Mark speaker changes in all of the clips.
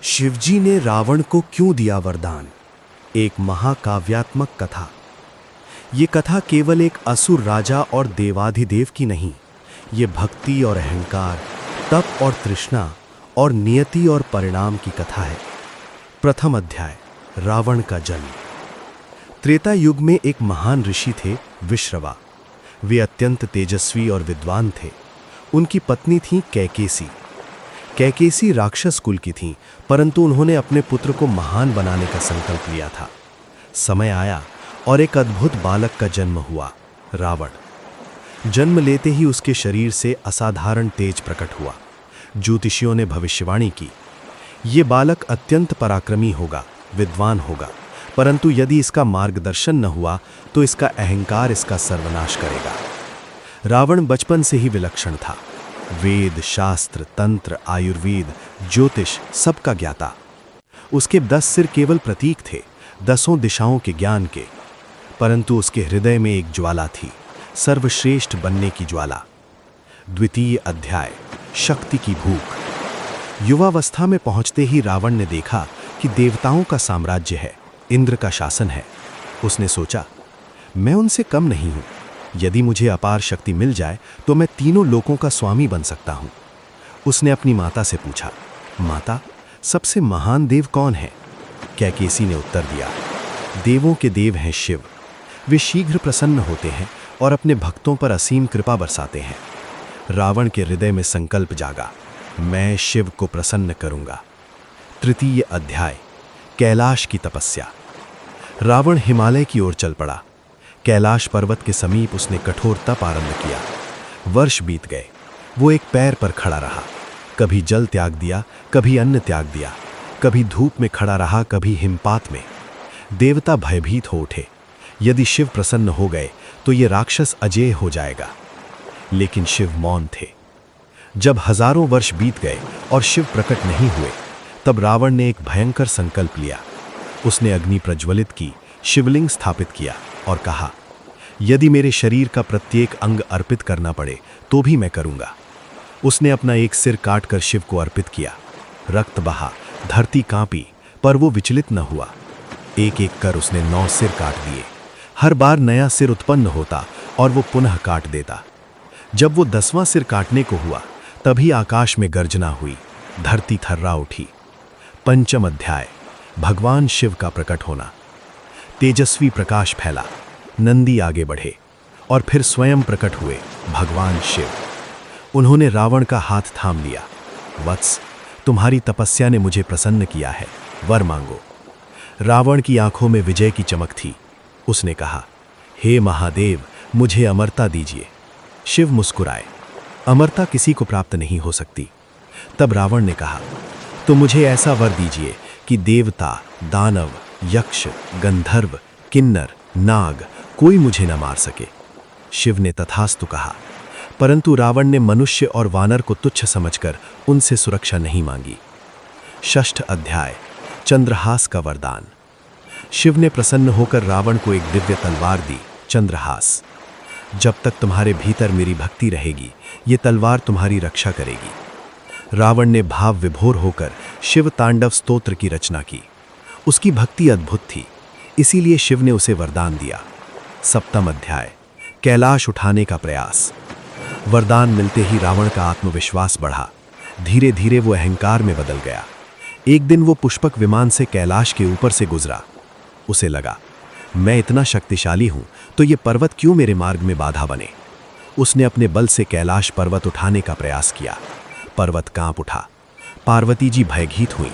Speaker 1: शिवजी ने रावण को क्यों दिया वरदान? एक महाकाव्यात्मक कथा। ये कथा केवल एक असुर राजा और देवाधिदेव की नहीं, ये भक्ति और अहंकार, तप और तृष्णा और नियति और परिणाम की कथा है। प्रथम अध्याय, रावण का जन्म। त्रेता युग में एक महान ऋषि थे, विश्रवा। वे अत्यंत तेजस्वी और विद्वान थे। उनकी पत्नी थी कैकेसी। कैकेसी राक्षस कुल की थीं, परंतु उन्होंने अपने पुत्र को महान बनाने का संकल्प लिया था। समय आया और एक अद्भुत बालक का जन्म हुआ, रावण। जन्म लेते ही उसके शरीर से असाधारण तेज प्रकट हुआ। ज्योतिषियों ने भविष्यवाणी की, ये बालक अत्यंत पराक्रमी होगा, विद्वान होगा, परंतु यदि इसका मार्गदर्शन न हुआ तो इसका अहंकार इसका सर्वनाश करेगा। रावण बचपन से ही विलक्षण था। वेद, शास्त्र, तंत्र, आयुर्वेद, ज्योतिष सबका ज्ञाता। उसके 10 सिर केवल प्रतीक थे, 10 दिशाओं के ज्ञान के, परंतु उसके हृदय में एक ज्वाला थी, सर्वश्रेष्ठ बनने की ज्वाला। द्वितीय अध्याय, शक्ति की भूख। युवावस्था में पहुंचते ही रावण ने देखा कि देवताओं का साम्राज्य है, इंद्र का शासन है। उसने सोचा, मैं उनसे कम नहीं हूं। यदि मुझे अपार शक्ति मिल जाए तो मैं तीनों लोकों का स्वामी बन सकता हूं। उसने अपनी माता से पूछा, माता, सबसे महान देव कौन है? कैकेसी ने उत्तर दिया, देवों के देव हैं शिव। वे शीघ्र प्रसन्न होते हैं और अपने भक्तों पर असीम कृपा बरसाते हैं। रावण के हृदय में संकल्प जागा, मैं शिव को प्रसन्न करूंगा। तृतीय अध्याय, कैलाश की तपस्या। रावण हिमालय की ओर चल पड़ा। कैलाश पर्वत के समीप उसने कठोर तप आरंभ किया। वर्ष बीत गए। वो एक पैर पर खड़ा रहा। कभी जल त्याग दिया, कभी अन्न त्याग दिया, कभी धूप में खड़ा रहा, कभी हिमपात में। देवता भयभीत हो उठे। यदि शिव प्रसन्न हो गए तो ये राक्षस अजेय हो जाएगा। लेकिन शिव मौन थे। जब हजारों वर्ष बीत गए और शिव प्रकट नहीं हुए, तब रावण ने एक भयंकर संकल्प लिया। उसने अग्नि प्रज्वलित की, शिवलिंग स्थापित किया और कहा, यदि मेरे शरीर का प्रत्येक अंग अर्पित करना पड़े तो भी मैं करूंगा। उसने अपना एक सिर काटकर शिव को अर्पित किया। रक्त बहा, धरती कांपी, पर वो विचलित न हुआ। एक एक कर उसने 9 सिर काट दिए। हर बार नया सिर उत्पन्न होता और वो पुनः काट देता। जब वो 10वां सिर काटने को हुआ, तभी आकाश में गर्जना हुई, धरती थर्रा उठी। पंचम अध्याय, भगवान शिव का प्रकट होना। तेजस्वी प्रकाश फैला, नंदी आगे बढ़े और फिर स्वयं प्रकट हुए भगवान शिव। उन्होंने रावण का हाथ थाम लिया। वत्स, तुम्हारी तपस्या ने मुझे प्रसन्न किया है, वर मांगो। रावण की आंखों में विजय की चमक थी। उसने कहा, हे महादेव, मुझे अमरता दीजिए। शिव मुस्कुराए, अमरता किसी को प्राप्त नहीं हो सकती। तब रावण ने कहा, तो मुझे ऐसा वर दीजिए कि देवता, दानव, यक्ष, गंधर्व, किन्नर, नाग कोई मुझे न मार सके। शिव ने तथास्तु कहा, परंतु रावण ने मनुष्य और वानर को तुच्छ समझकर उनसे सुरक्षा नहीं मांगी। षष्ठ अध्याय, चंद्रहास का वरदान। शिव ने प्रसन्न होकर रावण को एक दिव्य तलवार दी, चंद्रहास। जब तक तुम्हारे भीतर मेरी भक्ति रहेगी, ये तलवार तुम्हारी रक्षा करेगी। रावण ने भाव विभोर होकर शिव तांडव स्तोत्र की रचना की। उसकी भक्ति अद्भुत थी, इसीलिए शिव ने उसे वरदान दिया। सप्तम अध्याय, कैलाश उठाने का प्रयास। वरदान मिलते ही रावण का आत्मविश्वास बढ़ा। धीरे धीरे वो अहंकार में बदल गया। एक दिन वो पुष्पक विमान से कैलाश के ऊपर से गुजरा। उसे लगा, मैं इतना शक्तिशाली हूं तो ये पर्वत क्यों मेरे मार्ग में बाधा बने। उसने अपने बल से कैलाश पर्वत उठाने का प्रयास किया। पर्वत कांप उठा। पार्वती जी भयभीत हुई।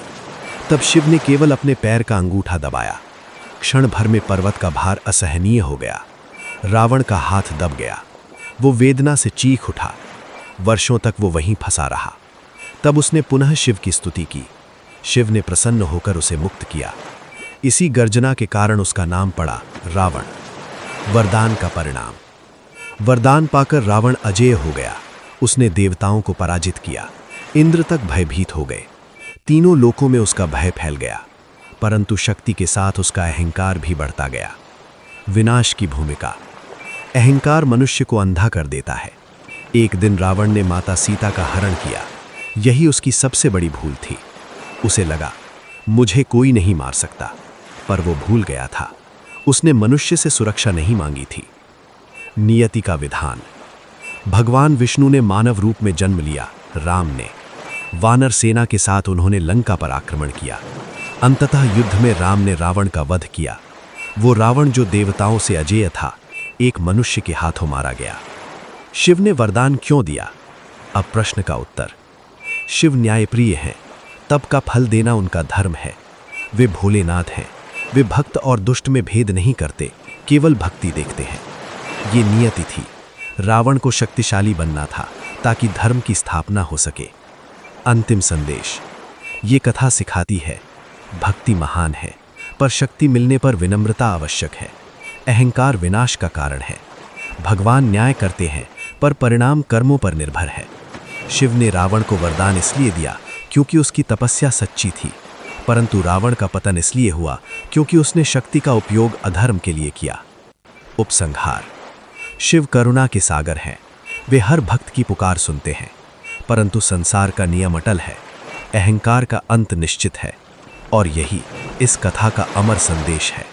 Speaker 1: तब शिव ने केवल अपने पैर का अंगूठा दबाया। क्षण भर में पर्वत का भार असहनीय हो गया। रावण का हाथ दब गया। वो वेदना से चीख उठा। वर्षों तक वो वहीं फंसा रहा। तब उसने पुनः शिव की स्तुति की। शिव ने प्रसन्न होकर उसे मुक्त किया। इसी गर्जना के कारण उसका नाम पड़ा रावण। वरदान का परिणाम। वरदान पाकर रावण अजेय हो गया। उसने देवताओं को पराजित किया। इंद्र तक भयभीत हो गए। तीनों लोकों में उसका भय फैल गया, परंतु शक्ति के साथ उसका अहंकार भी बढ़ता गया। विनाश की भूमिका। अहंकार मनुष्य को अंधा कर देता है। एक दिन रावण ने माता सीता का हरण किया। यही उसकी सबसे बड़ी भूल थी। उसे लगा मुझे कोई नहीं मार सकता, पर वो भूल गया था उसने मनुष्य से सुरक्षा नहीं मांगी थी। नियति का विधान। भगवान विष्णु ने मानव रूप में जन्म लिया, राम ने वानर सेना के साथ उन्होंने लंका पर आक्रमण किया। अंततः युद्ध में राम ने रावण का वध किया। वो रावण जो देवताओं से अजेय था, एक मनुष्य के हाथों मारा गया। शिव ने वरदान क्यों दिया? अब प्रश्न का उत्तर। शिव न्यायप्रिय हैं, तप का फल देना उनका धर्म है। वे भोलेनाथ हैं, वे भक्त और दुष्ट में भेद नहीं करते, केवल भक्ति देखते हैं। ये नियति थी। रावण को शक्तिशाली बनना था ताकि धर्म की स्थापना हो सके। अंतिम संदेश। ये कथा सिखाती है, भक्ति महान है, पर शक्ति मिलने पर विनम्रता आवश्यक है। अहंकार विनाश का कारण है। भगवान न्याय करते हैं, पर परिणाम कर्मों पर निर्भर है। शिव ने रावण को वरदान इसलिए दिया क्योंकि उसकी तपस्या सच्ची थी, परंतु रावण का पतन इसलिए हुआ क्योंकि उसने शक्ति का उपयोग अधर्म के लिए किया। उपसंहार। शिव करुणा के सागर हैं। वे हर भक्त की पुकार सुनते हैं, परंतु संसार का नियम अटल है। अहंकार का अंत निश्चित है, और यही इस कथा का अमर संदेश है।